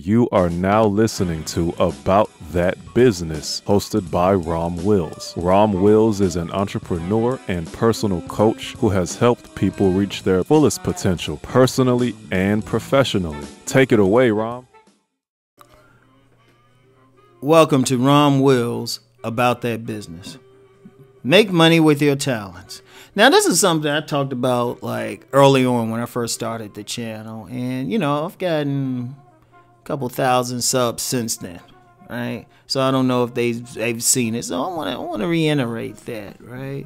You are now listening to About That Business, hosted by Rom Wills. Rom Wills is an entrepreneur and personal coach who has helped people reach their fullest potential personally and professionally. Take it away, Rom. Welcome to Rom Wills, About That Business. Make money with your talents. Now, this is something I talked about like early on when I first started the channel. And, I've gotten a couple thousand subs since then, right? So I don't know if they've seen it. So I want to reiterate that, right?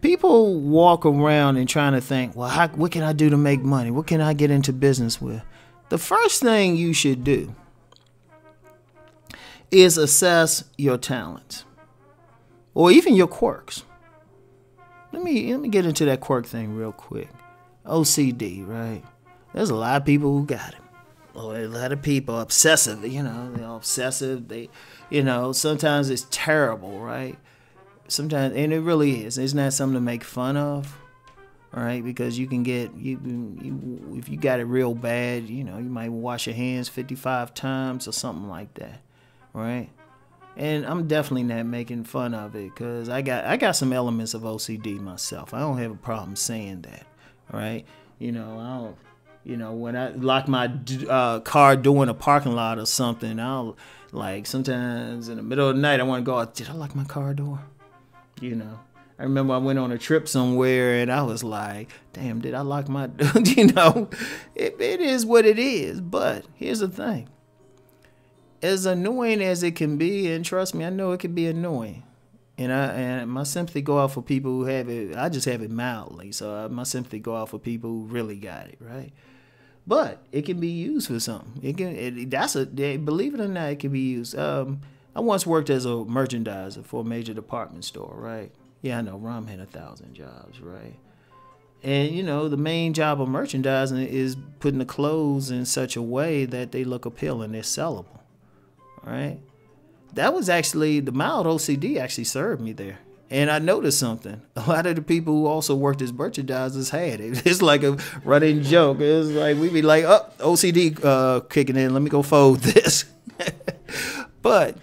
People walk around and trying to think, well, what can I do to make money? What can I get into business with? The first thing you should do is assess your talents or even your quirks. Let me get into that quirk thing real quick. OCD, right? There's a lot of people who got it. A lot of people obsessive, they're obsessive. Sometimes it's terrible, right? Sometimes, and it really is. It's not something to make fun of, right? Because you can get if you got it real bad, you might wash your hands 55 times or something like that, right? And I'm definitely not making fun of it because I got some elements of OCD myself. I don't have a problem saying that, right? When I lock my car door in a parking lot or something, I'll sometimes in the middle of the night I want to go out. Did I lock my car door? I remember I went on a trip somewhere and I was like, damn, did I lock my door? It is what it is. But here's the thing. As annoying as it can be, and trust me, I know it can be annoying. And my sympathy go out for people who have it. I just have it mildly, so my sympathy go out for people who really got it, right? But it can be used for something. Believe it or not, it can be used. I once worked as a merchandiser for a major department store, right? Yeah, I know. Rom had 1,000 jobs, right? And the main job of merchandising is putting the clothes in such a way that they look appealing, they're sellable. Right? That was actually, the mild OCD actually served me there. And I noticed something. A lot of the people who also worked as merchandisers had it. It's like a running joke. It's like, we'd be like, oh, OCD kicking in. Let me go fold this. But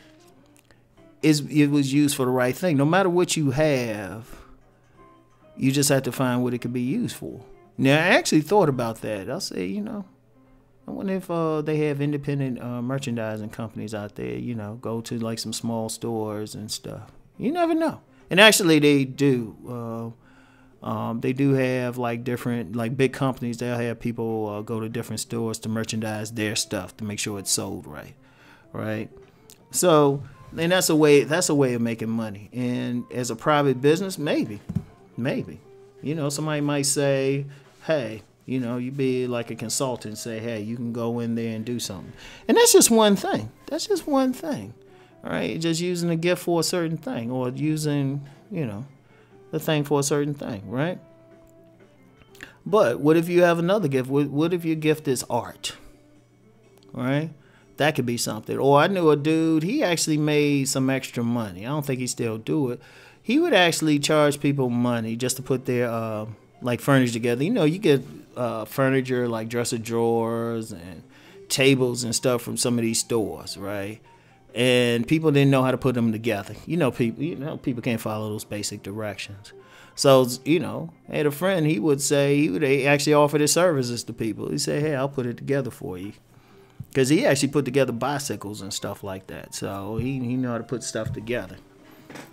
it was used for the right thing. No matter what you have, you just have to find what it could be used for. Now, I actually thought about that. I'll say, I wonder if they have independent merchandising companies out there, go to like some small stores and stuff. You never know. And actually they do. They do have like different, like big companies. They'll have people go to different stores to merchandise their stuff to make sure it's sold right. Right. So, and that's a way of making money. And as a private business, maybe, somebody might say, hey, you be like a consultant and say, hey, you can go in there and do something. And that's just one thing. All right. Just using a gift for a certain thing or using, the thing for a certain thing. Right. But what if you have another gift? What if your gift is art? All right. That could be something. Or I knew a dude, he actually made some extra money. I don't think he still do it. He would actually charge people money just to put their furniture together. You get furniture like dresser drawers and tables and stuff from some of these stores, right? And people didn't know how to put them together. People can't follow those basic directions. So, I had a friend, he would actually offer his services to people. He'd say, hey, I'll put it together for you. Because he actually put together bicycles and stuff like that. So he knew how to put stuff together,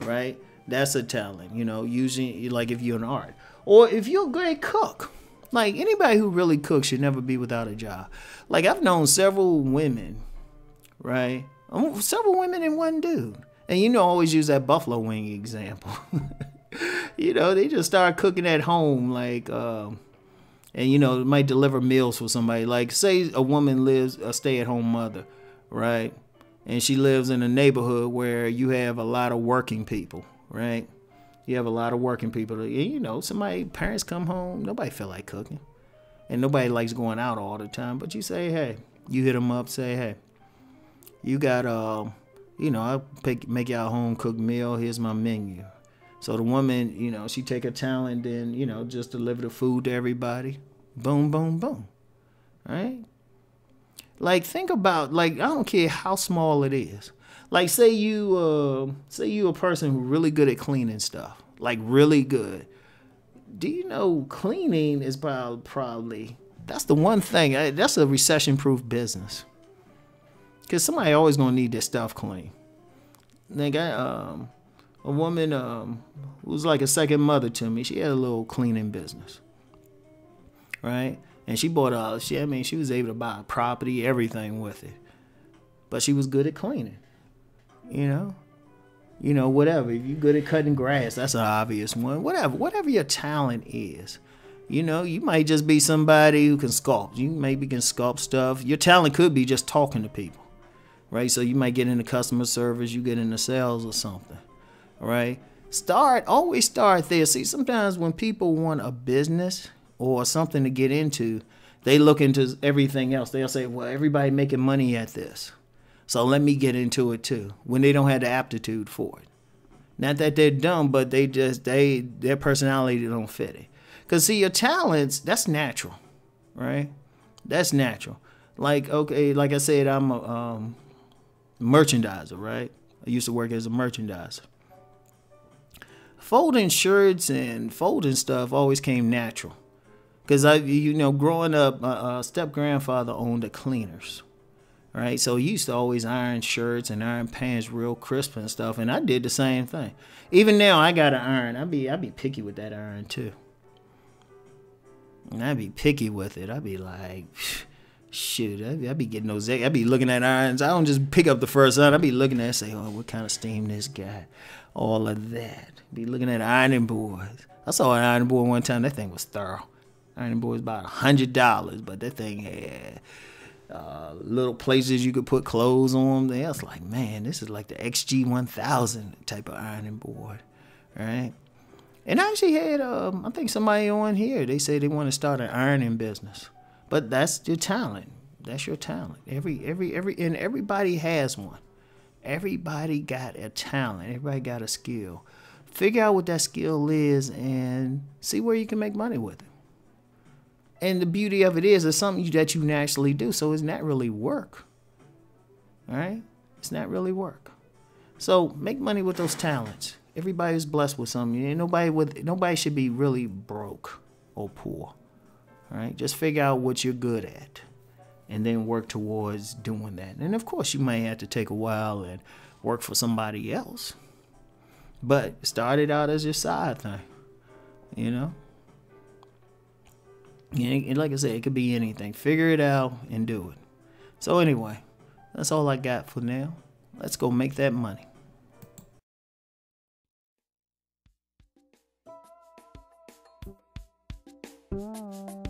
right? That's a talent, using, like if you're an art. Or if you're a great cook. Like, anybody who really cooks should never be without a job. Like, I've known several women, right? Several women and one dude. And, always use that buffalo wing example. They just start cooking at home, like, and, might deliver meals for somebody. Like, say a woman lives, a stay-at-home mother, right? And she lives in a neighborhood where you have a lot of working people, right? You have a lot of working people. Parents come home, nobody feel like cooking. And nobody likes going out all the time. But you say, hey, you hit them up, say, hey, you got, I'll make y'all a home-cooked meal. Here's my menu. So the woman, she take her talent and, just deliver the food to everybody. Boom, boom, boom. Right? Like, think about, like, I don't care how small it is. Like, say you a person who really good at cleaning stuff, like really good. Do you know cleaning is probably that's the one thing, that's a recession-proof business. Cause somebody always gonna need their stuff clean. Like a woman who was like a second mother to me. She had a little cleaning business, right? And she bought she was able to buy a property, everything with it. But she was good at cleaning, you know, whatever. If you're good at cutting grass, that's an obvious one. Whatever your talent is, you know, you might just be somebody who can sculpt. You maybe can sculpt stuff. Your talent could be just talking to people, right? So you might get into customer service, you get into sales or something, right? Always start there. See, sometimes when people want a business or something to get into, they look into everything else. They'll say, well, everybody making money at this, so let me get into it too, when they don't have the aptitude for it. Not that they're dumb, but their personality don't fit it. Because see, your talents, that's natural, right? That's natural. Like, okay, like I said, I'm a merchandiser, right? I used to work as a merchandiser. Folding shirts and folding stuff always came natural. Because growing up, my step-grandfather owned a cleaners, right? So he used to always iron shirts and iron pants real crisp and stuff, and I did the same thing. Even now, I got an iron. I be picky with that iron, too. And I be picky with it. I be like, shoot, I be getting those. I be looking at irons. I don't just pick up the first iron. I be looking at it and say, oh, what kind of steam this got? All of that. Be looking at ironing boards. I saw an ironing board one time. That thing was thorough. Ironing board was about $100, but that thing had little places you could put clothes on. I was like, man, this is like the XG1000 type of ironing board, right? And I actually had, I think somebody on here, they say they want to start an ironing business. But that's your talent. That's your talent. And everybody has one. Everybody got a talent. Everybody got a skill. Figure out what that skill is and see where you can make money with it. And the beauty of it is, it's something that you naturally do, so it's not really work. All right? It's not really work. So make money with those talents. Everybody's blessed with something. And nobody should be really broke or poor. All right? Just figure out what you're good at and then work towards doing that. And of course, you may have to take a while and work for somebody else. But start it out as your side thing, you know? And like I said, it could be anything. Figure it out and do it. So anyway, that's all I got for now. Let's go make that money. Wow.